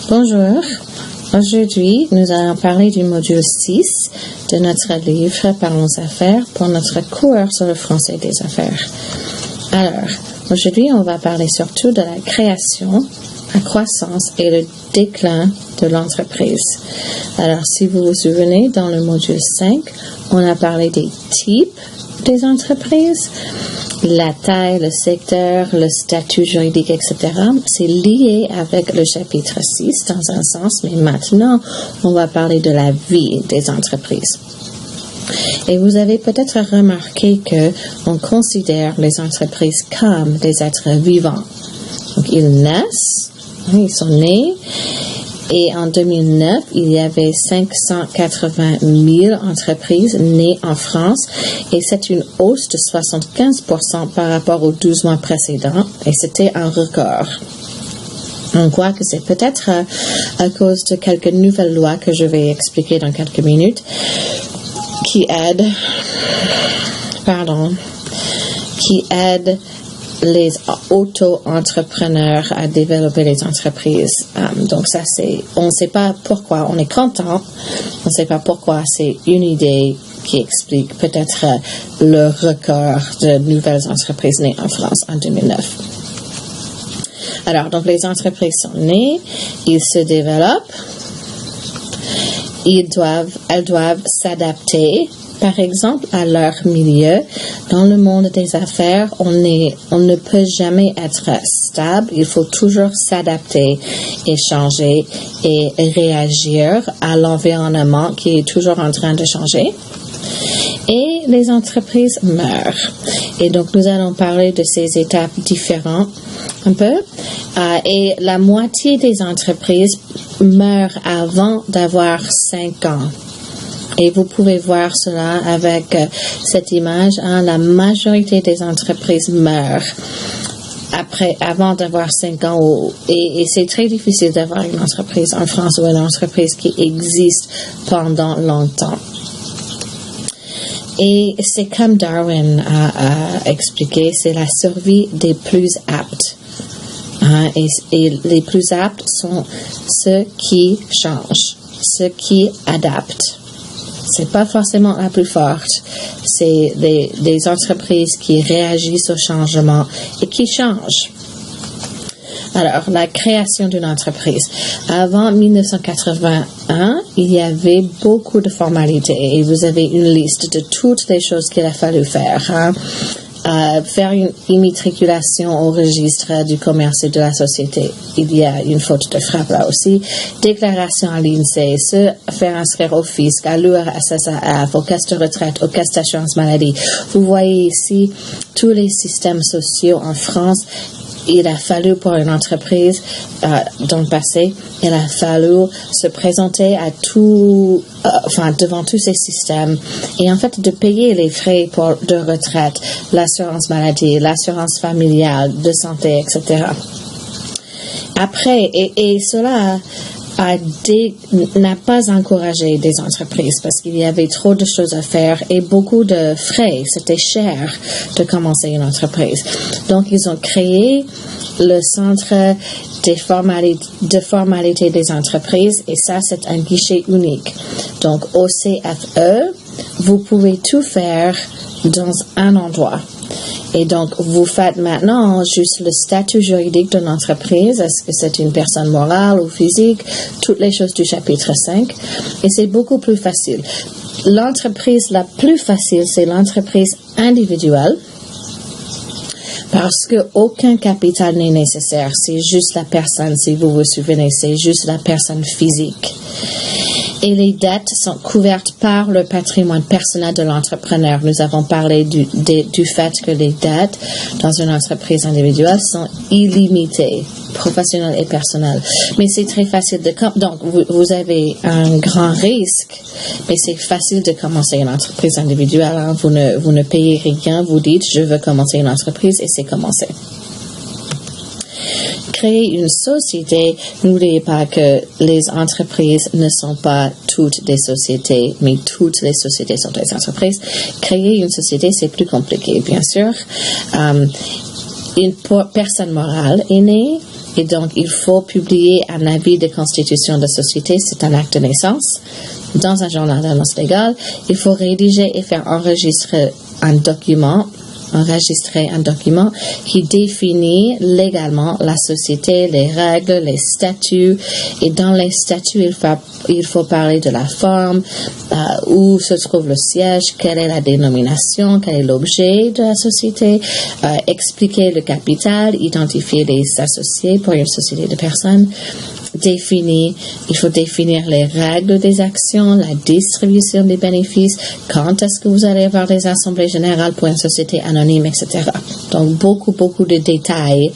Bonjour. Aujourd'hui, nous allons parler du module 6 de notre livre Parlons Affaires pour notre cours sur le français des affaires. Alors, aujourd'hui, on va parler surtout de la création, la croissance et le déclin de l'entreprise. Alors, si vous vous souvenez, dans le module 5, on a parlé des types des entreprises, la taille, le secteur, le statut juridique, etc. C'est lié avec le chapitre 6 dans un sens, mais maintenant, on va parler de la vie des entreprises. Et vous avez peut-être remarqué que on considère les entreprises comme des êtres vivants. Donc, ils naissent, ils sont nés, et en 2009, il y avait 580 000 entreprises nées en France, et c'est une hausse de 75% par rapport aux 12 mois précédents, et c'était un record. On croit que c'est peut-être à cause de quelques nouvelles lois que je vais expliquer dans quelques minutes, qui aident les auto-entrepreneurs à développer les entreprises. Donc ça, on ne sait pas pourquoi, on est content, on ne sait pas pourquoi, c'est une idée qui explique peut-être le record de nouvelles entreprises nées en France en 2009. Alors, donc les entreprises sont nées, ils se développent, elles doivent s'adapter, par exemple, à leur milieu. Dans le monde des affaires, on ne peut jamais être stable. Il faut toujours s'adapter et changer et réagir à l'environnement qui est toujours en train de changer. Et les entreprises meurent. Et donc, nous allons parler de ces étapes différentes un peu. Et la moitié des entreprises meurent avant d'avoir 5 ans. Et vous pouvez voir cela avec cette image. La majorité des entreprises meurent avant d'avoir 5 ans. Et c'est très difficile d'avoir une entreprise en France ou une entreprise qui existe pendant longtemps. Et c'est comme Darwin a expliqué, c'est la survie des plus aptes. Et les plus aptes sont ceux qui changent, ceux qui adaptent. C'est pas forcément la plus forte. C'est des entreprises qui réagissent au changement et qui changent. Alors, la création d'une entreprise. Avant 1981, il y avait beaucoup de formalités et vous avez une liste de toutes les choses qu'il a fallu faire. Faire une immatriculation au registre du commerce et de la société. Il y a une faute de frappe là aussi. Déclaration à l'INSEE, se faire inscrire au fisc, à l'URSSAF, aux caisses de retraite, aux caisses d'assurance maladie. Vous voyez ici tous les systèmes sociaux en France. Il a fallu pour une entreprise dans le passé, il a fallu se présenter à devant tous ces systèmes et en fait de payer les frais de retraite, l'assurance maladie, l'assurance familiale, de santé, etc. Après, et cela n'a pas encouragé des entreprises parce qu'il y avait trop de choses à faire et beaucoup de frais. C'était cher de commencer une entreprise. Donc, ils ont créé le centre de formalité des entreprises et ça, c'est un guichet unique. Donc, au CFE, vous pouvez tout faire dans un endroit. Et donc, vous faites maintenant juste le statut juridique de l'entreprise. Est-ce que c'est une personne morale ou physique? Toutes les choses du chapitre 5. Et c'est beaucoup plus facile. L'entreprise la plus facile, c'est l'entreprise individuelle. Parce que aucun capital n'est nécessaire. C'est juste la personne, si vous vous souvenez, c'est juste la personne physique. Et les dettes sont couvertes par le patrimoine personnel de l'entrepreneur. Nous avons parlé du fait que les dettes dans une entreprise individuelle sont illimitées, professionnelles et personnelles. Mais c'est très facile donc vous avez un grand risque, mais c'est facile de commencer une entreprise individuelle. Vous ne payez rien, vous dites je veux commencer une entreprise et c'est commencé. Créer une société, n'oubliez pas que les entreprises ne sont pas toutes des sociétés, mais toutes les sociétés sont des entreprises. Créer une société, c'est plus compliqué, bien sûr. Une personne morale est née Et donc, il faut publier un avis de constitution de société, c'est un acte de naissance, dans un journal d'annonce légale. Il faut rédiger et faire enregistrer un document qui définit légalement la société, les règles, les statuts. Et dans les statuts, il faut parler de la forme, où se trouve le siège, quelle est la dénomination, quel est l'objet de la société, expliquer le capital, identifier les associés pour une société de personnes. Il faut définir les règles des actions, la distribution des bénéfices, quand est-ce que vous allez avoir des assemblées générales pour une société anonyme, etc. Donc, beaucoup de détails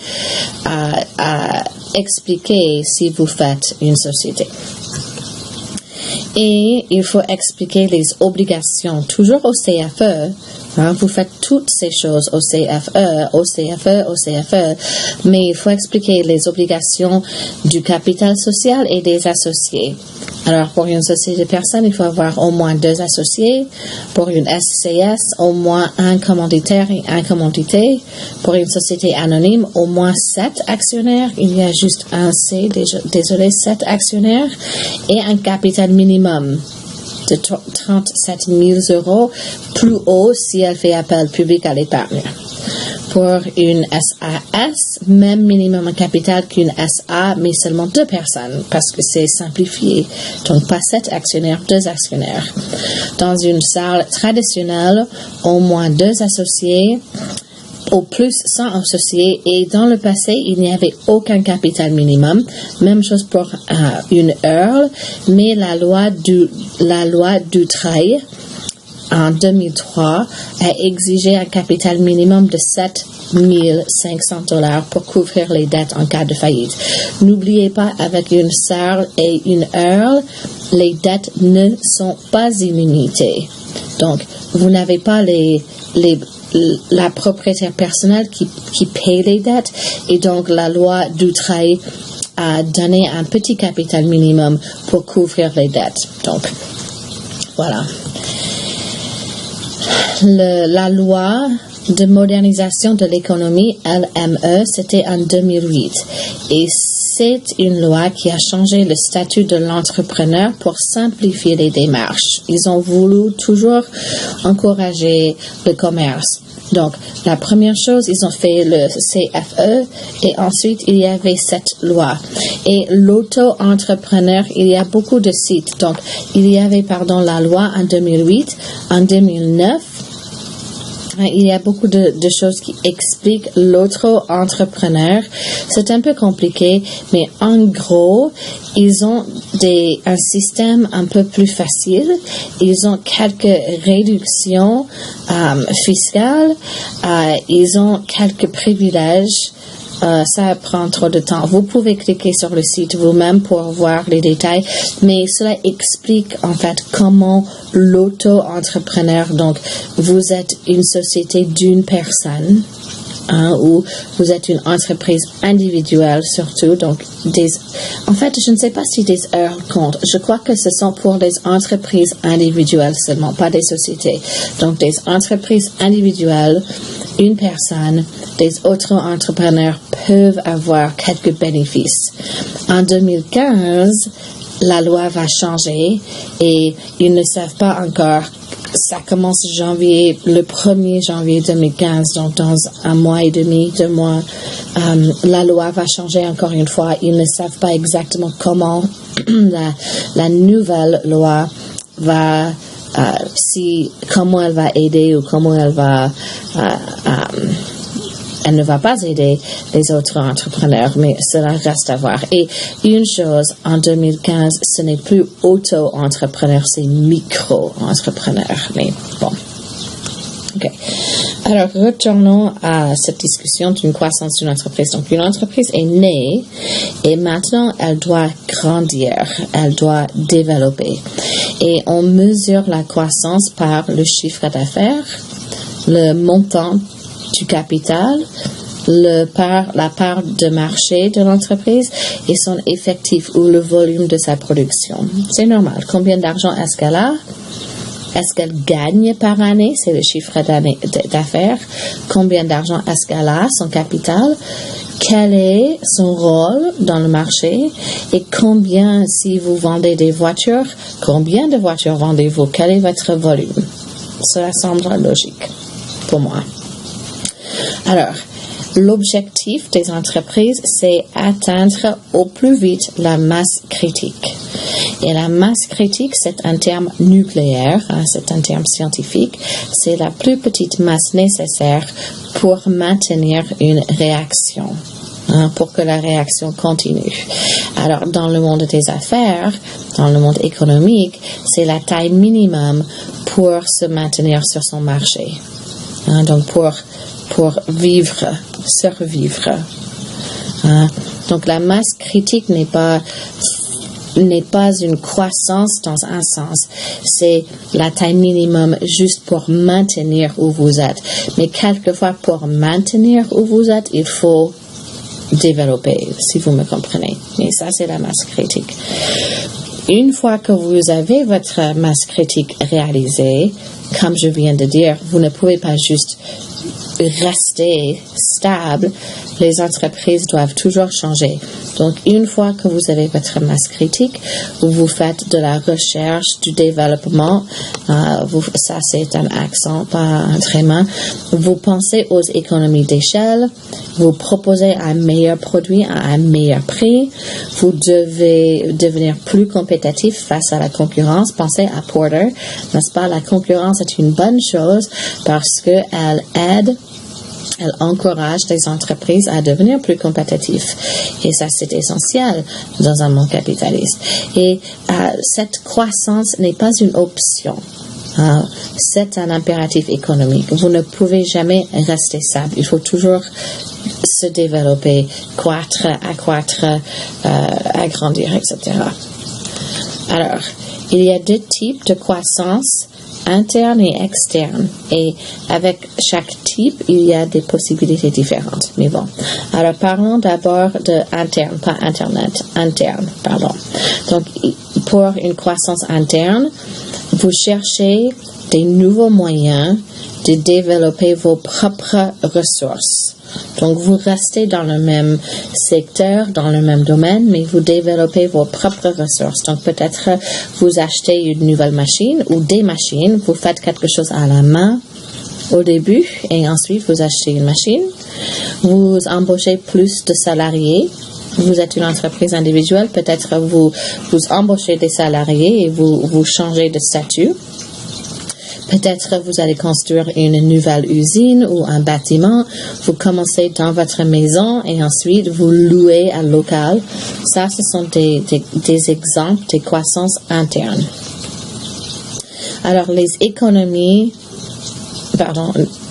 à expliquer si vous faites une société. Et il faut expliquer les obligations, toujours au CFE. Vous faites toutes ces choses au CFE, mais il faut expliquer les obligations du capital social et des associés. Alors, pour une société de personnes, il faut avoir au moins 2 associés. Pour une SCS, au moins un commanditaire et un commandité. Pour une société anonyme, au moins 7 actionnaires. Il y a juste un C, 7 actionnaires. Et un capital minimum de 37 000 €, plus haut si elle fait appel public à l'épargne. Pour une SAS, même minimum en capital qu'une SA, mais seulement 2 personnes, parce que c'est simplifié. Donc, pas 7 actionnaires, 2 actionnaires. Dans une salle traditionnelle, au moins 2 associés, au plus 100 associés, et dans le passé, il n'y avait aucun capital minimum. Même chose pour une Earl, mais la loi Dutreil, en 2003, a exigé un capital minimum de 7 500 $ pour couvrir les dettes en cas de faillite. N'oubliez pas, avec une Searle et une Earl, les dettes ne sont pas illimitées. Donc, vous n'avez pas la propriétaire personnelle qui paye les dettes, et donc la loi Dutreil a donné un petit capital minimum pour couvrir les dettes. Donc, voilà. La loi de modernisation de l'économie, LME, c'était en 2008. Et c'est une loi qui a changé le statut de l'entrepreneur pour simplifier les démarches. Ils ont voulu toujours encourager le commerce. Donc, la première chose, ils ont fait le CFE, et ensuite, il y avait cette loi. Et l'auto-entrepreneur, il y a beaucoup de sites. Donc, il y avait, la loi en 2008, en 2009, il y a beaucoup de choses qui expliquent l'auto-entrepreneur. C'est un peu compliqué, mais en gros, ils ont un système un peu plus facile. Ils ont quelques réductions fiscales. Ils ont quelques privilèges. Ça prend trop de temps. Vous pouvez cliquer sur le site vous-même pour voir les détails, mais cela explique en fait comment l'auto-entrepreneur, donc vous êtes une société d'une personne, ou vous êtes une entreprise individuelle surtout, donc en fait, je ne sais pas si des heures comptent. Je crois que ce sont pour des entreprises individuelles seulement, pas des sociétés. Donc, des entreprises individuelles, une personne, des autres entrepreneurs peuvent avoir quelques bénéfices. En 2015, la loi va changer et ils ne savent pas encore. Ça commence le 1er janvier 2015, donc dans un mois et demi, 2 mois, la loi va changer encore une fois. Ils ne savent pas exactement comment la nouvelle loi va, comment elle va aider ou comment elle ne va pas aider les autres entrepreneurs, mais cela reste à voir. Et une chose, en 2015, ce n'est plus auto-entrepreneur, c'est micro-entrepreneur. Mais bon. OK. Alors, retournons à cette discussion d'une croissance d'une entreprise. Donc, une entreprise est née et maintenant, elle doit grandir, elle doit développer. Et on mesure la croissance par le chiffre d'affaires, le montant du capital, la part de marché de l'entreprise et son effectif ou le volume de sa production. C'est normal. Combien d'argent est-ce qu'elle a? est-ce qu'elle gagne par année? C'est le chiffre d'affaires. Combien d'argent est-ce qu'elle a, son capital? Quel est son rôle dans le marché? Et combien, si vous vendez des voitures, combien de voitures vendez-vous? Quel est votre volume? Cela semble logique pour moi. Alors, l'objectif des entreprises, c'est atteindre au plus vite la masse critique. Et la masse critique, c'est un terme nucléaire, c'est un terme scientifique. C'est la plus petite masse nécessaire pour maintenir une réaction, pour que la réaction continue. Alors, dans le monde des affaires, dans le monde économique, c'est la taille minimum pour se maintenir sur son marché. Donc, pour survivre. Donc, la masse critique n'est pas une croissance dans un sens. C'est la taille minimum juste pour maintenir où vous êtes. Mais quelquefois, pour maintenir où vous êtes, il faut développer, si vous me comprenez. Et ça, c'est la masse critique. Une fois que vous avez votre masse critique réalisée, comme je viens de dire, vous ne pouvez pas juste rester stable. Les entreprises doivent toujours changer. Donc, une fois que vous avez votre masse critique, vous faites de la recherche, du développement. Ça, c'est un accent, pas un tréma. Vous pensez aux économies d'échelle. Vous proposez un meilleur produit à un meilleur prix. Vous devez devenir plus compétitif face à la concurrence. Pensez à Porter, n'est-ce pas? La concurrence est une bonne chose parce qu'elle aide. Elle encourage les entreprises à devenir plus compétitifs. Et ça, c'est essentiel dans un monde capitaliste. Et cette croissance n'est pas une option. C'est un impératif économique. Vous ne pouvez jamais rester stable. Il faut toujours se développer, accroître, agrandir, etc. Alors, il y a deux types de croissance, interne et externe. Et avec chaque type, il y a des possibilités différentes. Mais bon. Alors, parlons d'abord de interne, pas Internet. Interne, pardon. Donc, pour une croissance interne, vous cherchez des nouveaux moyens de développer vos propres ressources. Donc, vous restez dans le même secteur, dans le même domaine, mais vous développez vos propres ressources. Donc, peut-être vous achetez une nouvelle machine ou des machines. Vous faites quelque chose à la main au début et ensuite vous achetez une machine. Vous embauchez plus de salariés. Vous êtes une entreprise individuelle. Peut-être vous embauchez des salariés et vous changez de statut. Peut-être vous allez construire une nouvelle usine ou un bâtiment. Vous commencez dans votre maison et ensuite vous louez à local. Ça, ce sont des exemples de croissance interne. Alors, les économies,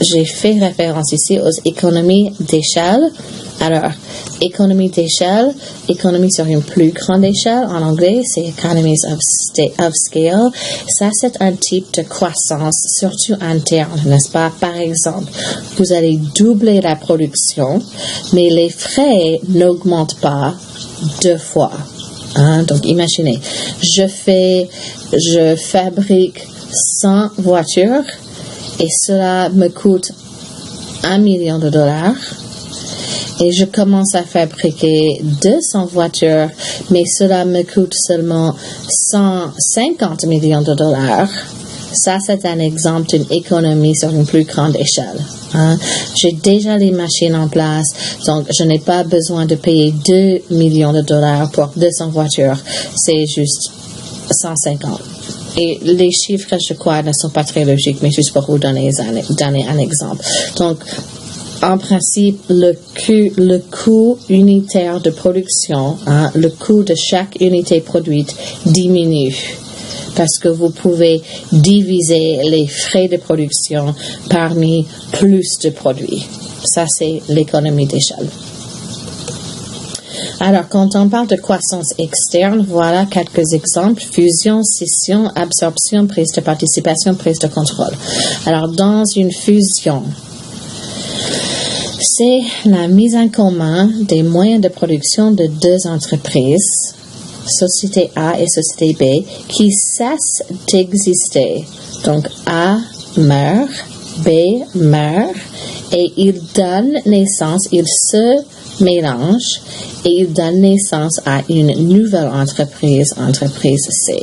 j'ai fait référence ici aux économies d'échelle. Alors, économie d'échelle, économie sur une plus grande échelle, en anglais, c'est economies of scale. Ça, c'est un type de croissance, surtout interne, n'est-ce pas? Par exemple, vous allez doubler la production, mais les frais n'augmentent pas 2 fois. Donc, imaginez, je fabrique 100 voitures et cela me coûte $1 million. Et je commence à fabriquer 200 voitures, mais cela me coûte seulement $150 millions. Ça, c'est un exemple d'une économie sur une plus grande échelle. J'ai déjà les machines en place, donc je n'ai pas besoin de payer $2 millions pour 200 voitures. C'est juste 150. Et les chiffres, je crois, ne sont pas très logiques, mais juste pour vous donner un exemple. Donc, en principe, le coût unitaire de production, le coût de chaque unité produite diminue parce que vous pouvez diviser les frais de production parmi plus de produits. Ça, c'est l'économie d'échelle. Alors, quand on parle de croissance externe, voilà quelques exemples. Fusion, scission, absorption, prise de participation, prise de contrôle. Alors, dans une fusion, c'est la mise en commun des moyens de production de 2 entreprises société A et société B, qui cessent d'exister. Donc, A meurt, B meurt, et ils donnent naissance, ils se mélangent, et ils donnent naissance à une nouvelle entreprise, entreprise C.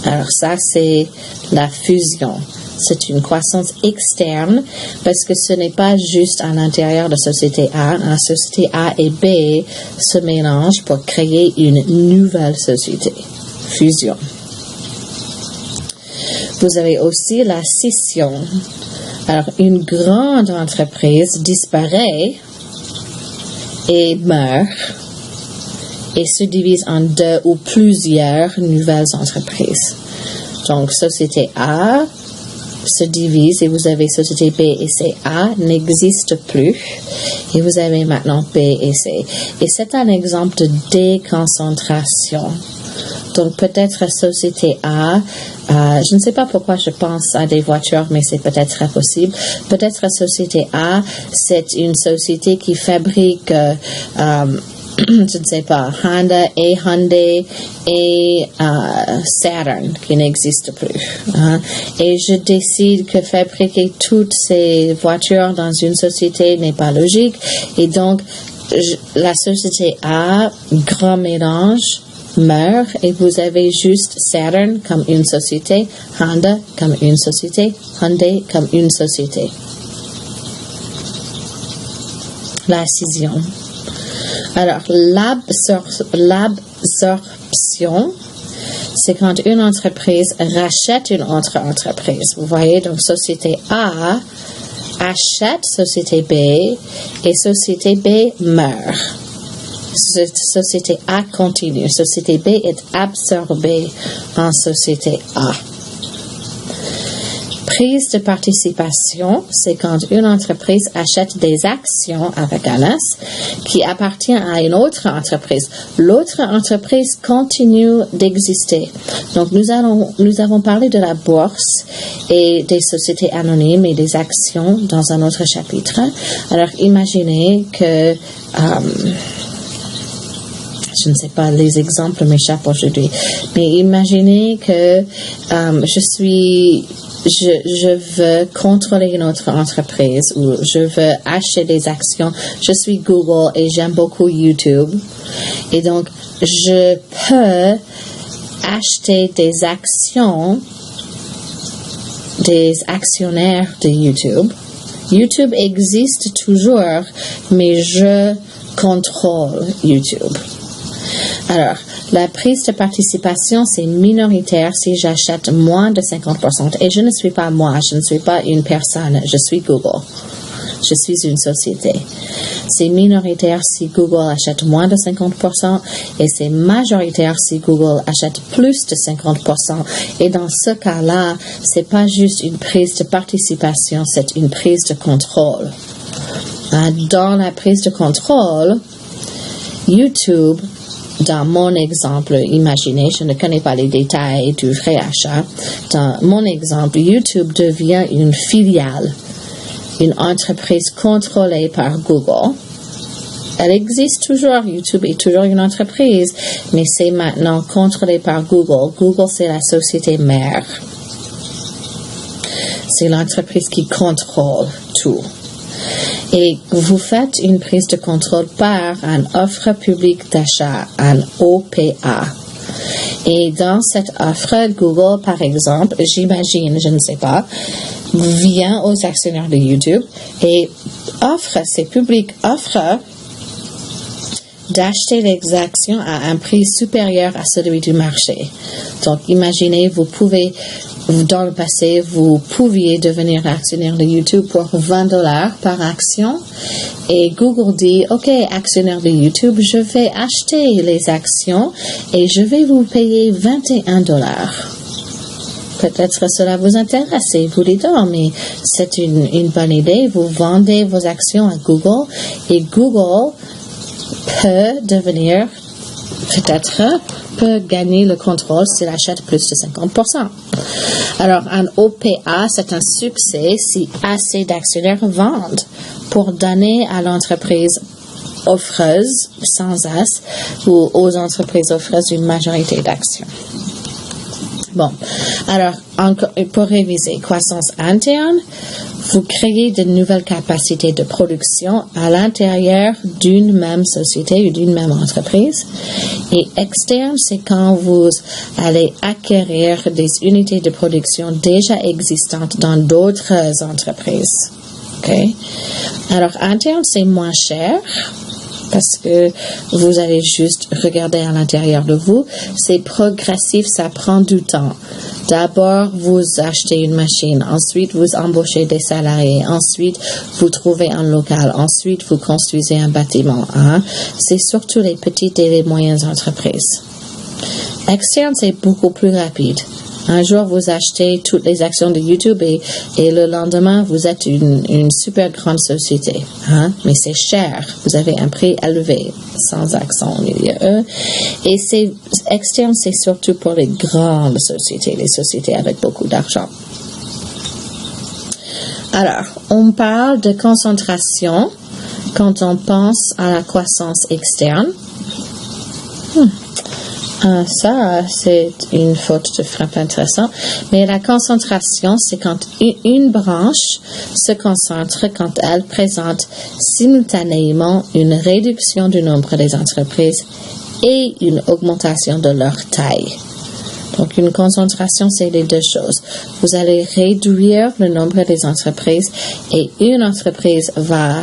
Alors ça, c'est la fusion. C'est une croissance externe parce que ce n'est pas juste à l'intérieur de société A. La société A et B se mélangent pour créer une nouvelle société. Fusion. Vous avez aussi la scission. Alors, une grande entreprise disparaît et meurt et se divise en deux ou plusieurs nouvelles entreprises. Donc, société A se divise et vous avez société B et C. A n'existe plus et vous avez maintenant B et C. Et c'est un exemple de déconcentration. Donc, peut-être société A, je ne sais pas pourquoi je pense à des voitures, mais c'est peut-être très possible. Peut-être société A, c'est une société qui fabrique, je ne sais pas, Honda et Hyundai et Saturn, qui n'existe plus. Et je décide que fabriquer toutes ces voitures dans une société n'est pas logique. Et donc, la société A, grand mélange, meurt et vous avez juste Saturn comme une société, Honda comme une société, Hyundai comme une société. La scission. Alors, l'absorption, c'est quand une entreprise rachète une autre entreprise. Vous voyez, donc société A achète société B et société B meurt. Société A continue. Société B est absorbée en société A. Prise de participation, c'est quand une entreprise achète des actions avec un S qui appartient à une autre entreprise. L'autre entreprise continue d'exister. Donc, nous avons parlé de la bourse et des sociétés anonymes et des actions dans un autre chapitre. Alors, imaginez que je ne sais pas, les exemples m'échappent aujourd'hui. Mais imaginez que je veux contrôler une autre entreprise ou je veux acheter des actions. Je suis Google et j'aime beaucoup YouTube. Et donc, je peux acheter des actions des actionnaires de YouTube. YouTube existe toujours, mais je contrôle YouTube. Alors, la prise de participation, c'est minoritaire si j'achète moins de 50%. Et je ne suis pas moi, je ne suis pas une personne, je suis Google. Je suis une société. C'est minoritaire si Google achète moins de 50% et c'est majoritaire si Google achète plus de 50%. Et dans ce cas-là, c'est pas juste une prise de participation, c'est une prise de contrôle. Dans la prise de contrôle, YouTube, dans mon exemple, imaginez, je ne connais pas les détails du vrai achat. Dans mon exemple, YouTube devient une filiale, une entreprise contrôlée par Google. Elle existe toujours, YouTube est toujours une entreprise, mais c'est maintenant contrôlé par Google. Google, c'est la société mère. C'est l'entreprise qui contrôle tout. Et vous faites une prise de contrôle par une offre publique d'achat, un OPA. Et dans cette offre, Google, par exemple, j'imagine, je ne sais pas, vient aux actionnaires de YouTube et c'est public, offre d'acheter les actions à un prix supérieur à celui du marché. Donc, imaginez, dans le passé, vous pouviez devenir actionnaire de YouTube pour $20 par action. Et Google dit, OK, actionnaire de YouTube, je vais acheter les actions et je vais vous payer $21. Peut-être cela vous intéresse et vous dites, oh, mais c'est une bonne idée. Vous vendez vos actions à Google et Google peut gagner le contrôle s'il achète plus de 50%. Alors, un OPA, c'est un succès si assez d'actionnaires vendent pour donner à l'entreprise offreuses sans as ou aux entreprises offreuses une majorité d'actions. Bon, alors, pour réviser, croissance interne, vous créez de nouvelles capacités de production à l'intérieur d'une même société ou d'une même entreprise. Et externe, c'est quand vous allez acquérir des unités de production déjà existantes dans d'autres entreprises. OK? Alors, interne, c'est moins cher, parce que vous allez juste regarder à l'intérieur de vous. C'est progressif, ça prend du temps. D'abord, vous achetez une machine. Ensuite, vous embauchez des salariés. Ensuite, vous trouvez un local. Ensuite, vous construisez un bâtiment. Hein? C'est surtout les petites et les moyennes entreprises. Externe, c'est beaucoup plus rapide. Un jour, vous achetez toutes les actions de YouTube et le lendemain, vous êtes une super grande société. Hein? Mais c'est cher. Vous avez un prix élevé, sans accent au milieu. Et c'est externe, c'est surtout pour les grandes sociétés, les sociétés avec beaucoup d'argent. Alors, on parle de concentration quand on pense à la croissance externe. Ça, c'est une faute de frappe intéressante. Mais la concentration, c'est quand une branche se concentre quand elle présente simultanément une réduction du nombre des entreprises et une augmentation de leur taille. Donc, une concentration, c'est les deux choses. Vous allez réduire le nombre des entreprises et une entreprise va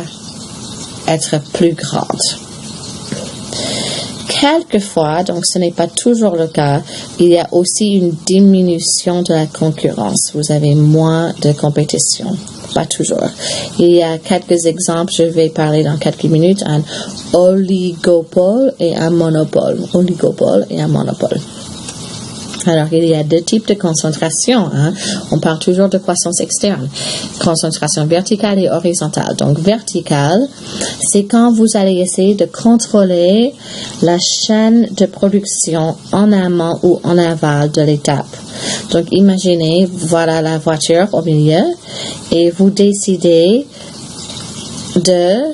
être plus grande. Quelquefois, donc ce n'est pas toujours le cas, il y a aussi une diminution de la concurrence. Vous avez moins de compétition. Pas toujours. Il y a quelques exemples, je vais parler dans quelques minutes, un oligopole et un monopole. Oligopole et un monopole. Alors, il y a deux types de concentration. Hein. On parle toujours de croissance externe. Concentration verticale et horizontale. Donc, verticale, c'est quand vous allez essayer de contrôler la chaîne de production en amont ou en aval de l'étape. Donc, imaginez, voilà la voiture au milieu et vous décidez de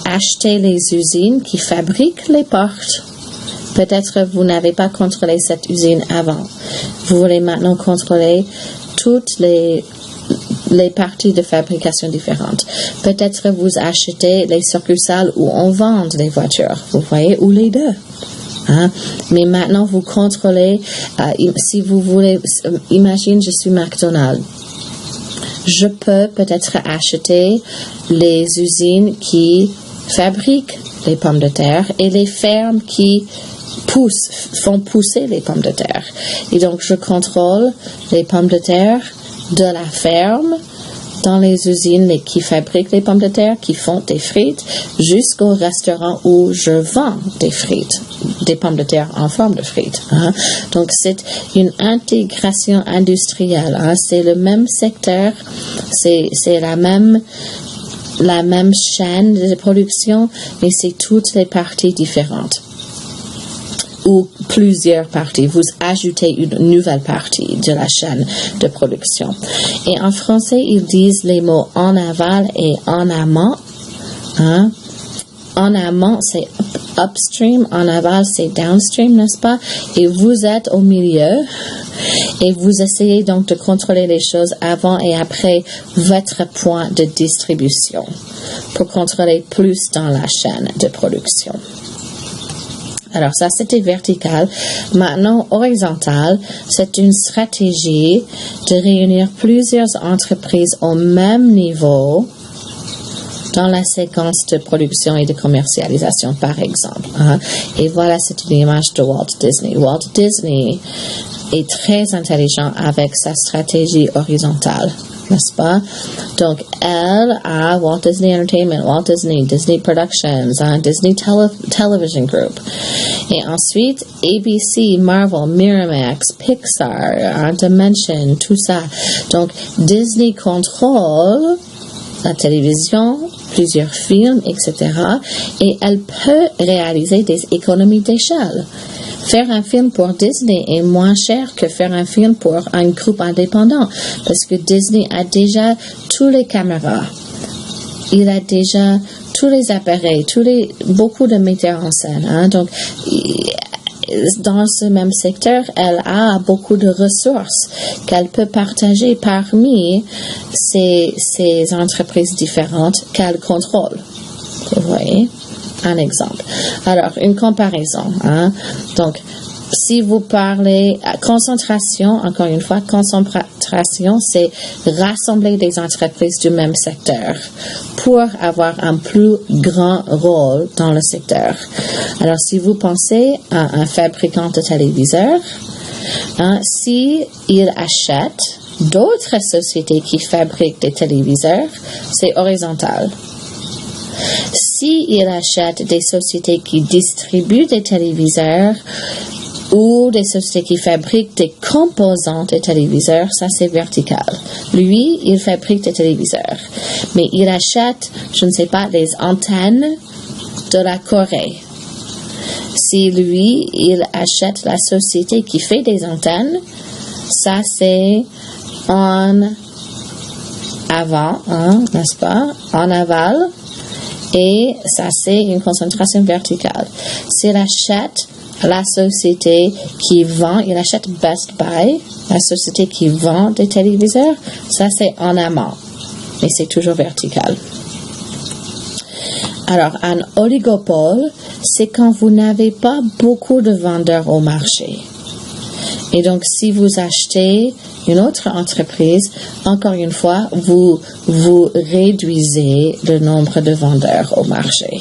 acheter les usines qui fabriquent les portes. Peut-être vous n'avez pas contrôlé cette usine avant. Vous voulez maintenant contrôler toutes les parties de fabrication différentes. Peut-être vous achetez les succursales où on vend les voitures. Vous voyez, ou les deux. Hein? Mais maintenant, vous contrôlez, si vous voulez, imagine, je suis McDonald's. Je peux peut-être acheter les usines qui fabriquent les pommes de terre et les fermes qui font pousser les pommes de terre. Et donc, je contrôle les pommes de terre de la ferme dans les usines qui fabriquent les pommes de terre, qui font des frites, jusqu'au restaurant où je vends des frites, des pommes de terre en forme de frites. Hein. Donc, c'est une intégration industrielle. Hein. C'est le même secteur, c'est la même chaîne de production, mais c'est toutes les parties différentes. Ou plusieurs parties. Vous ajoutez une nouvelle partie de la chaîne de production. Et en français, ils disent les mots en aval et en amont. Hein? En amont, c'est upstream. En aval, c'est downstream, n'est-ce pas? Et vous êtes au milieu. Et vous essayez donc de contrôler les choses avant et après votre point de distribution pour contrôler plus dans la chaîne de production. Alors ça, c'était vertical. Maintenant, horizontal, c'est une stratégie de réunir plusieurs entreprises au même niveau dans la séquence de production et de commercialisation, par exemple. Hein. Et voilà, c'est une image de Walt Disney. Walt Disney est très intelligent avec sa stratégie horizontale, n'est-ce pas? Donc, elle a Walt Disney Entertainment, Walt Disney, Disney Productions, Disney Television Group. Et ensuite, ABC, Marvel, Miramax, Pixar, Dimension, tout ça. Donc, Disney contrôle la télévision, plusieurs films, etc. Et elle peut réaliser des économies d'échelle. Faire un film pour Disney est moins cher que faire un film pour un groupe indépendant parce que Disney a déjà toutes les caméras. il a déjà tous les appareils, beaucoup de metteurs en scène. Hein, donc, dans ce même secteur, elle a beaucoup de ressources qu'elle peut partager parmi ces entreprises différentes qu'elle contrôle. Vous voyez? Un exemple. Alors, une comparaison. Hein? Donc, si vous parlez concentration, encore une fois, concentration, c'est rassembler des entreprises du même secteur pour avoir un plus grand rôle dans le secteur. Alors, si vous pensez à un fabricant de téléviseurs, hein, si il achète d'autres sociétés qui fabriquent des téléviseurs, c'est horizontal. Si il achète des sociétés qui distribuent des téléviseurs ou des sociétés qui fabriquent des composants de téléviseurs, ça c'est vertical. Lui, il fabrique des téléviseurs, mais il achète, je ne sais pas, des antennes de la Corée. Si lui, il achète la société qui fait des antennes, ça c'est en avant, hein, n'est-ce pas, en aval, et ça c'est une concentration verticale. S'il achète la société qui vend, il achète Best Buy, la société qui vend des téléviseurs, ça c'est en amont, mais c'est toujours vertical. Alors, un oligopole, c'est quand vous n'avez pas beaucoup de vendeurs au marché. Et donc, si vous achetez une autre entreprise, encore une fois, vous réduisez le nombre de vendeurs au marché.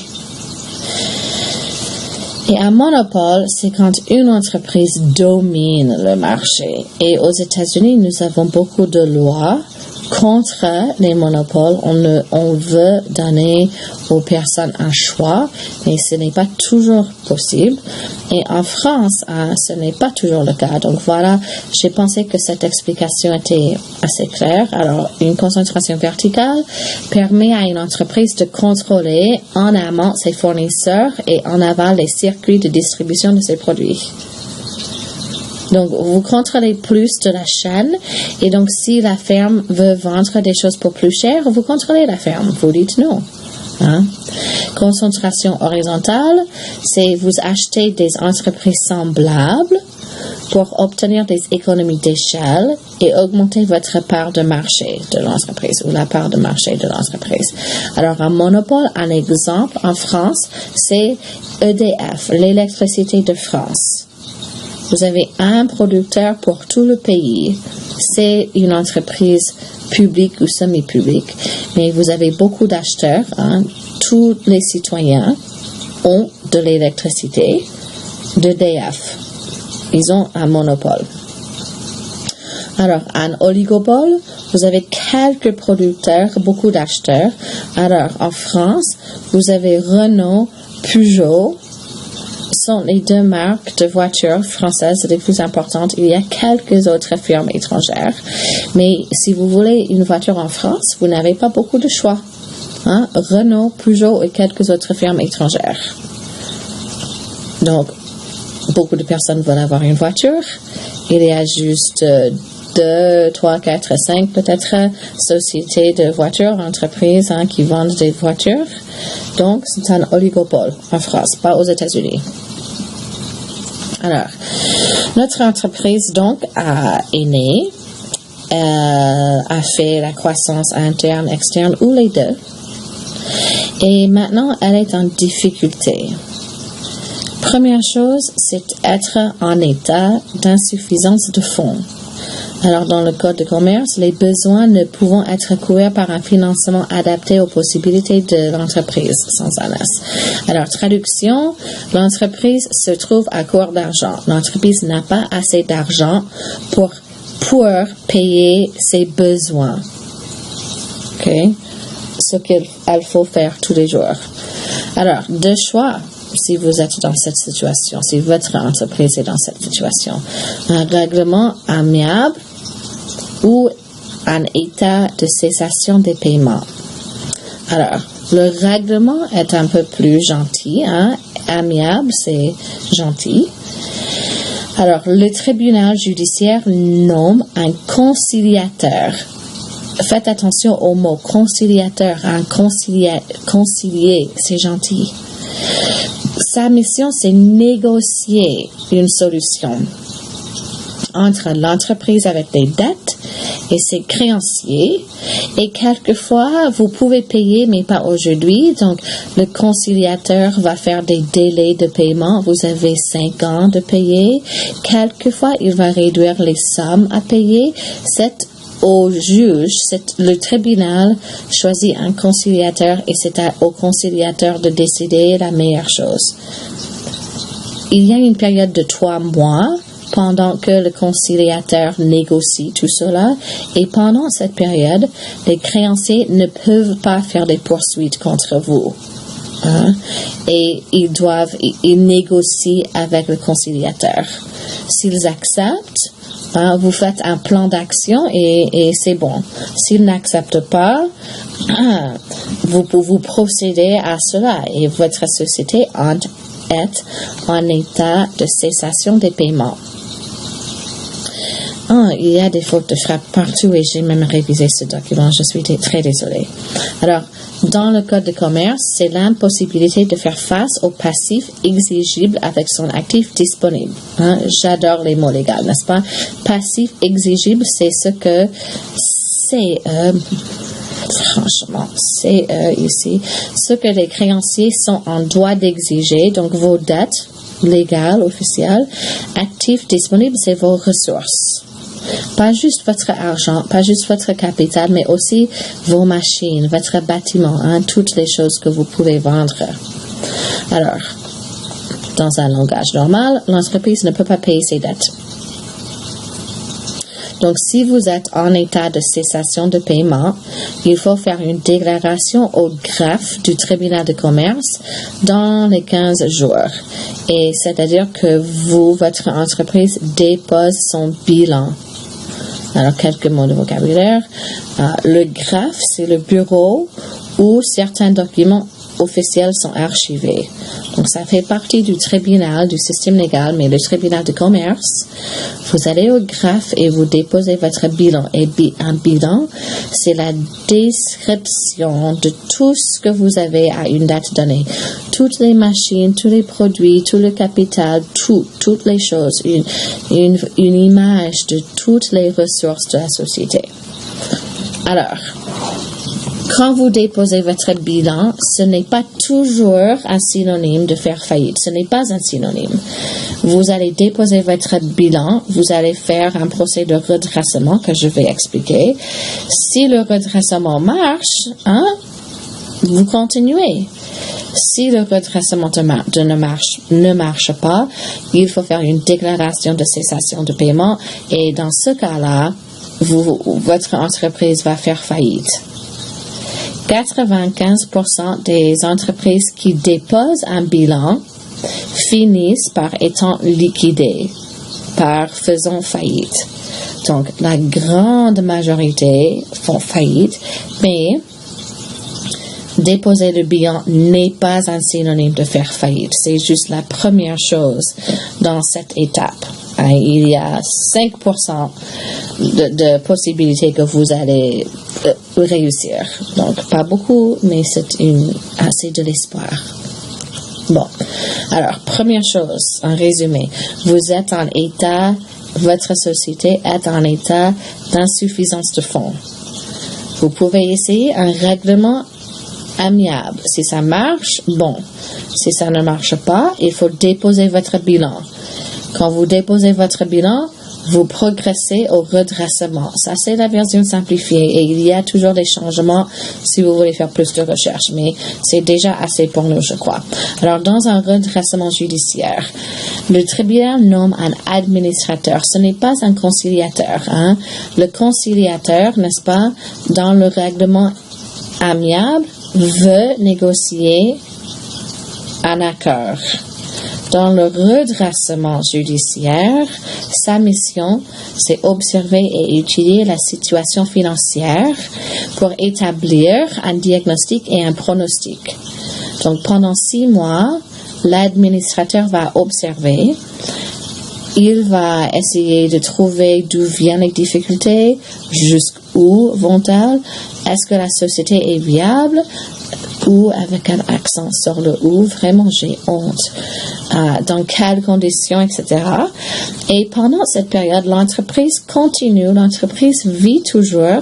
Et un monopole, c'est quand une entreprise domine le marché. Et aux États-Unis, nous avons beaucoup de lois contre les monopoles. On veut donner aux personnes un choix, mais ce n'est pas toujours possible. Et en France, ce n'est pas toujours le cas. Donc voilà, j'ai pensé que cette explication était assez claire. Alors, une concentration verticale permet à une entreprise de contrôler en amont ses fournisseurs et en aval les circuits de distribution de ses produits. Donc, vous contrôlez plus de la chaîne et donc si la ferme veut vendre des choses pour plus cher, vous contrôlez la ferme. Vous dites non. Hein? Concentration horizontale, c'est vous achetez des entreprises semblables pour obtenir des économies d'échelle et augmenter votre part de marché de l'entreprise ou la part de marché de l'entreprise. Alors, un monopole, un exemple en France, c'est EDF, l'électricité de France. Vous avez un producteur pour tout le pays. C'est une entreprise publique ou semi-publique, mais vous avez beaucoup d'acheteurs. Hein. Tous les citoyens ont de l'électricité d'EDF. Ils ont un monopole. Alors, un oligopole, vous avez quelques producteurs, beaucoup d'acheteurs. Alors, en France, vous avez Renault, Peugeot, sont les deux marques de voitures françaises les plus importantes. Il y a quelques autres firmes étrangères. Mais si vous voulez une voiture en France, vous n'avez pas beaucoup de choix. Hein? Renault, Peugeot et quelques autres firmes étrangères. Donc, beaucoup de personnes veulent avoir une voiture. Il y a juste 2, 3, 4, 5 peut-être sociétés de voitures, entreprises qui vendent des voitures. Donc, c'est un oligopole en France, pas aux États-Unis. Alors, notre entreprise donc est née, a fait la croissance interne, externe ou les deux. Et maintenant, elle est en difficulté. Première chose, c'est être en état d'insuffisance de fonds. Alors, dans le Code de commerce, les besoins ne pouvant être couverts par un financement adapté aux possibilités de l'entreprise, sans ANS. Alors, traduction, l'entreprise se trouve à court d'argent. L'entreprise n'a pas assez d'argent pour payer ses besoins. OK? Ce qu'il faut faire tous les jours. Alors, deux choix. Si vous êtes dans cette situation, si votre entreprise est dans cette situation, un règlement amiable ou un état de cessation des paiements. Alors, le règlement est un peu plus gentil, hein? Amiable, c'est gentil. Alors, le tribunal judiciaire nomme un conciliateur Faites attention au mot conciliateur, concilier, c'est gentil. Sa mission, c'est négocier une solution entre l'entreprise avec les dettes et ses créanciers. Et quelquefois, vous pouvez payer, mais pas aujourd'hui. Donc, le conciliateur va faire des délais de paiement. Vous avez 5 ans de payer. Quelquefois, il va réduire les sommes à payer. C'est au juge, le tribunal choisit un conciliateur et c'est au conciliateur de décider la meilleure chose. Il y a une période de 3 mois pendant que le conciliateur négocie tout cela et pendant cette période, les créanciers ne peuvent pas faire des poursuites contre vous. Et ils négocient avec le conciliateur. S'ils acceptent, vous faites un plan d'action et c'est bon. S'ils n'acceptent pas, vous procédez à cela et votre société est en état de cessation des paiements. Il y a des fautes de frappe partout et j'ai même révisé ce document. Je suis très désolée. Alors, dans le Code de commerce, c'est l'impossibilité de faire face au passif exigible avec son actif disponible. J'adore les mots légaux, n'est-ce pas? Passif exigible, c'est ce que franchement, c'est ici, ce que les créanciers sont en droit d'exiger, donc vos dettes légales, officielles, actifs disponibles, c'est vos ressources. Pas juste votre argent, pas juste votre capital, mais aussi vos machines, votre bâtiment, toutes les choses que vous pouvez vendre. Alors, dans un langage normal, l'entreprise ne peut pas payer ses dettes. Donc, si vous êtes en état de cessation de paiement, il faut faire une déclaration au greffe du tribunal de commerce dans les 15 jours. Et c'est-à-dire que votre entreprise dépose son bilan. Alors, quelques mots de vocabulaire. Le greffe, c'est le bureau où certains documents officiels sont archivés. Donc, ça fait partie du tribunal, du système légal, mais le tribunal de commerce, vous allez au greffe et vous déposez votre bilan. Et un bilan, c'est la description de tout ce que vous avez à une date donnée. Toutes les machines, tous les produits, tout le capital, toutes les choses. Une image de toutes les ressources de la société. Alors, quand vous déposez votre bilan, ce n'est pas toujours un synonyme de faire faillite. Ce n'est pas un synonyme. Vous allez déposer votre bilan, vous allez faire un procès de redressement que je vais expliquer. Si le redressement marche, vous continuez. Si le redressement ne marche pas, il faut faire une déclaration de cessation de paiement et dans ce cas-là, votre entreprise va faire faillite. 95% des entreprises qui déposent un bilan finissent par étant liquidées, par faisant faillite. Donc, la grande majorité font faillite, mais déposer le bilan n'est pas un synonyme de faire faillite. C'est juste la première chose dans cette étape. Il y a 5% de possibilités que vous allez réussir. Donc, pas beaucoup, mais c'est assez de l'espoir. Bon. Alors, première chose, en résumé, votre société est en état d'insuffisance de fonds. Vous pouvez essayer un règlement amiable. Si ça marche, bon. Si ça ne marche pas, il faut déposer votre bilan. Quand vous déposez votre bilan, vous progressez au redressement. Ça, c'est la version simplifiée et il y a toujours des changements si vous voulez faire plus de recherche, mais c'est déjà assez pour nous, je crois. Alors, dans un redressement judiciaire, le tribunal nomme un administrateur. Ce n'est pas un conciliateur. Le conciliateur, n'est-ce pas, dans le règlement amiable, veut négocier un accord. Dans le redressement judiciaire, sa mission, c'est observer et étudier la situation financière pour établir un diagnostic et un pronostic. Donc, pendant 6 mois, l'administrateur va observer il va essayer de trouver d'où viennent les difficultés, jusqu'où vont-elles, est-ce que la société est viable, ou avec un accent sur le ou, vraiment j'ai honte, dans quelles conditions, etc. Et pendant cette période, l'entreprise continue, l'entreprise vit toujours,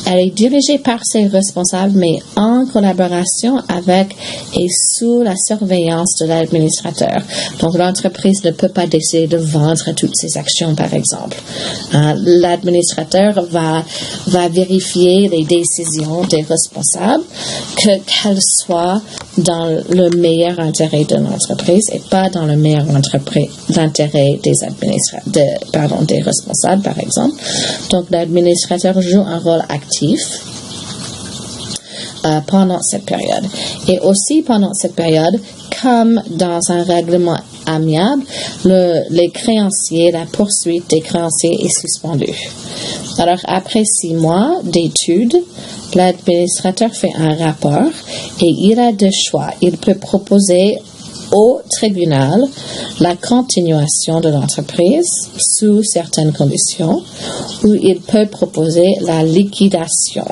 elle est dirigée par ses responsables, mais en collaboration avec et sous la surveillance de l'administrateur. Donc, l'entreprise ne peut pas décider de vendre toutes ses actions, par exemple. L'administrateur va vérifier les décisions des responsables, qu'elles soient dans le meilleur intérêt de l'entreprise et pas dans le meilleur intérêt des responsables, par exemple. Donc, l'administrateur joue un rôle actif pendant cette période. Et aussi pendant cette période, comme dans un règlement amiable, les créanciers, la poursuite des créanciers est suspendue. Alors, après 6 mois d'études, l'administrateur fait un rapport et il a deux choix. Il peut proposer au tribunal la continuation de l'entreprise sous certaines conditions ou il peut proposer la liquidation.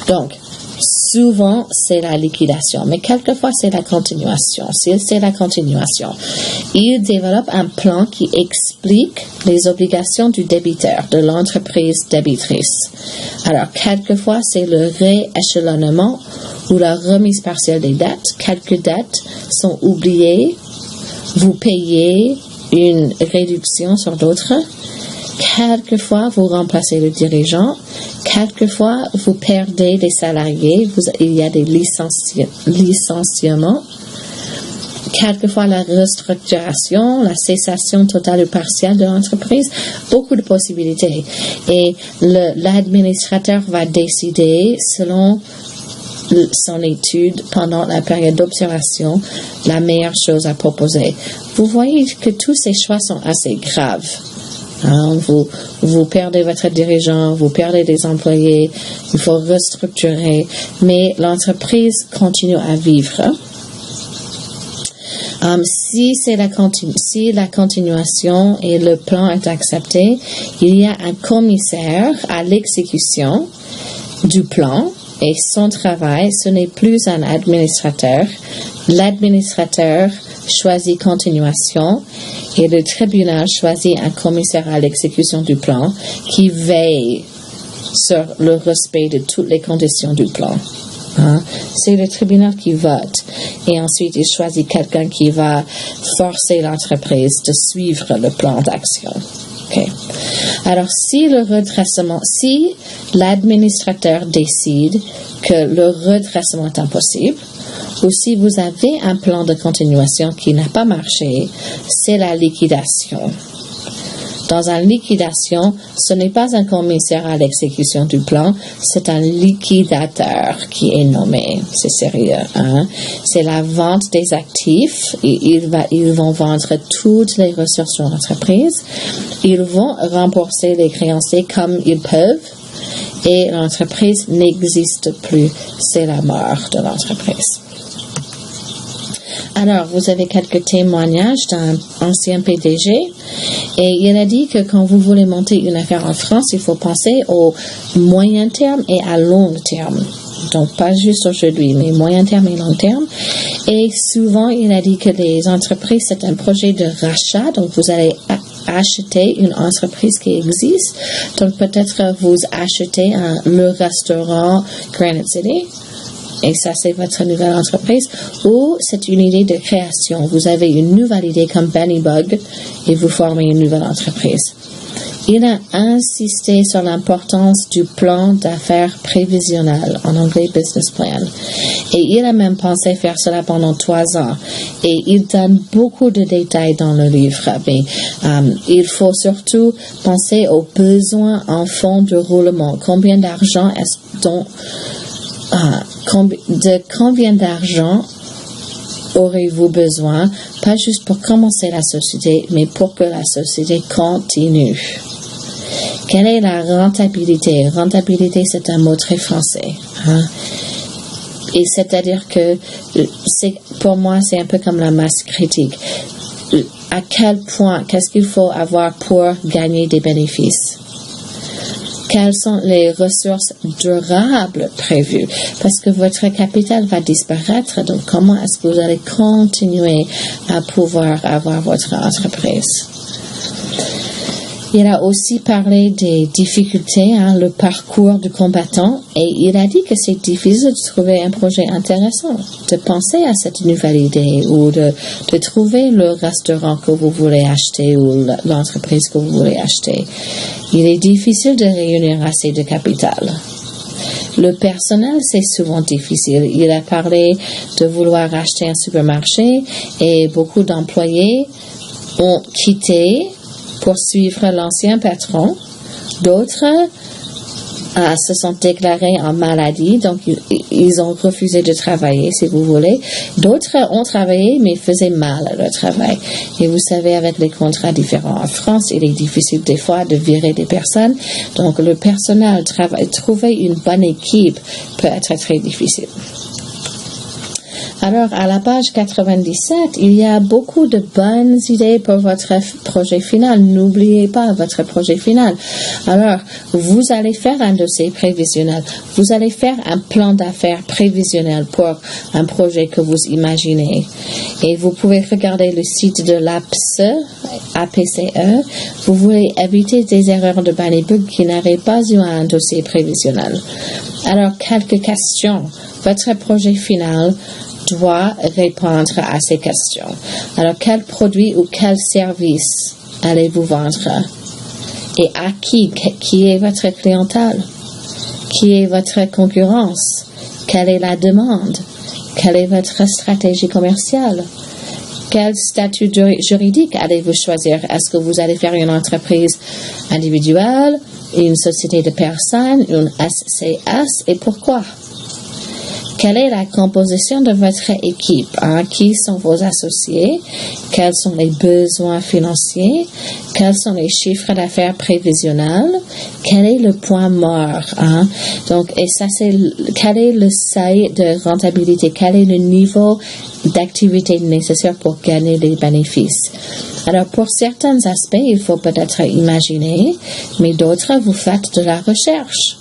Donc, souvent, c'est la liquidation, mais quelquefois, c'est la continuation. Si c'est la continuation, il développe un plan qui explique les obligations du débiteur, de l'entreprise débitrice. Alors, quelquefois, c'est le rééchelonnement ou la remise partielle des dettes. Quelques dettes sont oubliées, vous payez une réduction sur d'autres. Quelquefois, vous remplacez le dirigeant. Quelquefois, vous perdez des salariés. Il y a des licenciements. Quelquefois, la restructuration, la cessation totale ou partielle de l'entreprise. Beaucoup de possibilités. Et l'administrateur va décider, selon son étude pendant la période d'observation, la meilleure chose à proposer. Vous voyez que tous ces choix sont assez graves. Vous perdez votre dirigeant, vous perdez des employés, il faut restructurer, mais l'entreprise continue à vivre. Si la continuation et le plan est accepté, il y a un commissaire à l'exécution du plan et son travail, ce n'est plus un administrateur. L'administrateur choisit continuation et le tribunal choisit un commissaire à l'exécution du plan qui veille sur le respect de toutes les conditions du plan. C'est le tribunal qui vote et ensuite il choisit quelqu'un qui va forcer l'entreprise de suivre le plan d'action. Okay. Alors, si l'administrateur décide que le redressement est impossible, ou si vous avez un plan de continuation qui n'a pas marché, c'est la liquidation. Dans une liquidation, ce n'est pas un commissaire à l'exécution du plan, c'est un liquidateur qui est nommé. C'est sérieux, C'est la vente des actifs et ils vont vendre toutes les ressources de l'entreprise. Ils vont rembourser les créanciers comme ils peuvent et l'entreprise n'existe plus. C'est la mort de l'entreprise. Alors, vous avez quelques témoignages d'un ancien PDG et il a dit que quand vous voulez monter une affaire en France, il faut penser au moyen terme et à long terme. Donc, pas juste aujourd'hui, mais moyen terme et long terme. Et souvent, il a dit que les entreprises, c'est un projet de rachat. Donc, vous allez acheter une entreprise qui existe. Donc, peut-être vous achetez le restaurant Granite City. Et ça, c'est votre nouvelle entreprise. Ou c'est une idée de création. Vous avez une nouvelle idée comme Benny Bug et vous formez une nouvelle entreprise. Il a insisté sur l'importance du plan d'affaires prévisionnel, en anglais business plan. Et il a même pensé faire cela pendant 3 ans. Et il donne beaucoup de détails dans le livre. Mais il faut surtout penser aux besoins en fonds de roulement. Combien d'argent combien d'argent aurez-vous besoin, pas juste pour commencer la société, mais pour que la société continue. Quelle est la rentabilité? Rentabilité, c'est un mot très français. Et c'est-à-dire que pour moi, c'est un peu comme la masse critique. à quel point, qu'est-ce qu'il faut avoir pour gagner des bénéfices? Quelles sont les ressources durables prévues? Parce que votre capital va disparaître, donc comment est-ce que vous allez continuer à pouvoir avoir votre entreprise? Il a aussi parlé des difficultés, le parcours du combattant, et il a dit que c'est difficile de trouver un projet intéressant, de penser à cette nouvelle idée ou de trouver le restaurant que vous voulez acheter ou l'entreprise que vous voulez acheter. Il est difficile de réunir assez de capital. Le personnel, c'est souvent difficile. Il a parlé de vouloir acheter un supermarché et beaucoup d'employés ont quitté pour suivre l'ancien patron. D'autres se sont déclarés en maladie, donc ils ont refusé de travailler, si vous voulez. D'autres ont travaillé, mais faisaient mal leur travail. Et vous savez, avec les contrats différents en France, il est difficile des fois de virer des personnes. Donc, le personnel, trouver une bonne équipe peut être très difficile. Alors, à la page 97, il y a beaucoup de bonnes idées pour votre projet final. N'oubliez pas votre projet final. Alors, vous allez faire un dossier prévisionnel. Vous allez faire un plan d'affaires prévisionnel pour un projet que vous imaginez. Et vous pouvez regarder le site de l'APCE. Vous voulez éviter des erreurs de Bunnybug qui n'avaient pas eu un dossier prévisionnel. Alors, quelques questions. Votre projet final doit répondre à ces questions. Alors, quel produit ou quel service allez-vous vendre? Et à qui? Qui est votre clientèle? Qui est votre concurrence? Quelle est la demande? Quelle est votre stratégie commerciale? Quel statut juridique allez-vous choisir? Est-ce que vous allez faire une entreprise individuelle, une société de personnes, une SCS, et pourquoi? Quelle est la composition de votre équipe? Qui sont vos associés? Quels sont les besoins financiers? Quels sont les chiffres d'affaires prévisionnels? Quel est le point mort? Donc, et ça, c'est quel est le seuil de rentabilité? Quel est le niveau d'activité nécessaire pour gagner des bénéfices? Alors, pour certains aspects, il faut peut-être imaginer, mais d'autres, vous faites de la recherche.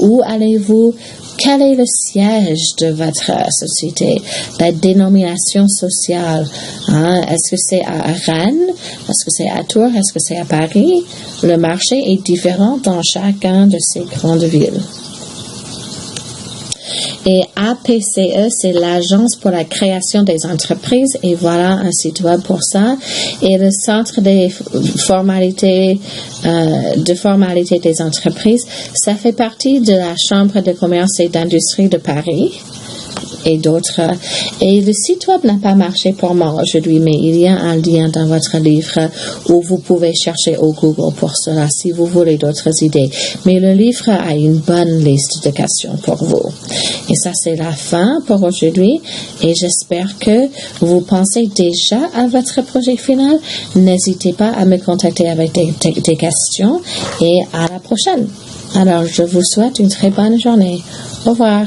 Où allez-vous? Quel est le siège de votre société? La dénomination sociale? Est-ce que c'est à Rennes? Est-ce que c'est à Tours? Est-ce que c'est à Paris? Le marché est différent dans chacun de ces grandes villes. Et APCE, c'est l'Agence pour la création des entreprises, et voilà un site web pour ça. Et le Centre des formalités des entreprises, ça fait partie de la Chambre de commerce et d'industrie de Paris et d'autres. Et le site web n'a pas marché pour moi aujourd'hui, mais il y a un lien dans votre livre où vous pouvez chercher au Google pour cela si vous voulez d'autres idées. Mais le livre a une bonne liste de questions pour vous. Et ça, c'est la fin pour aujourd'hui. Et j'espère que vous pensez déjà à votre projet final. N'hésitez pas à me contacter avec des questions. Et à la prochaine. Alors, je vous souhaite une très bonne journée. Au revoir.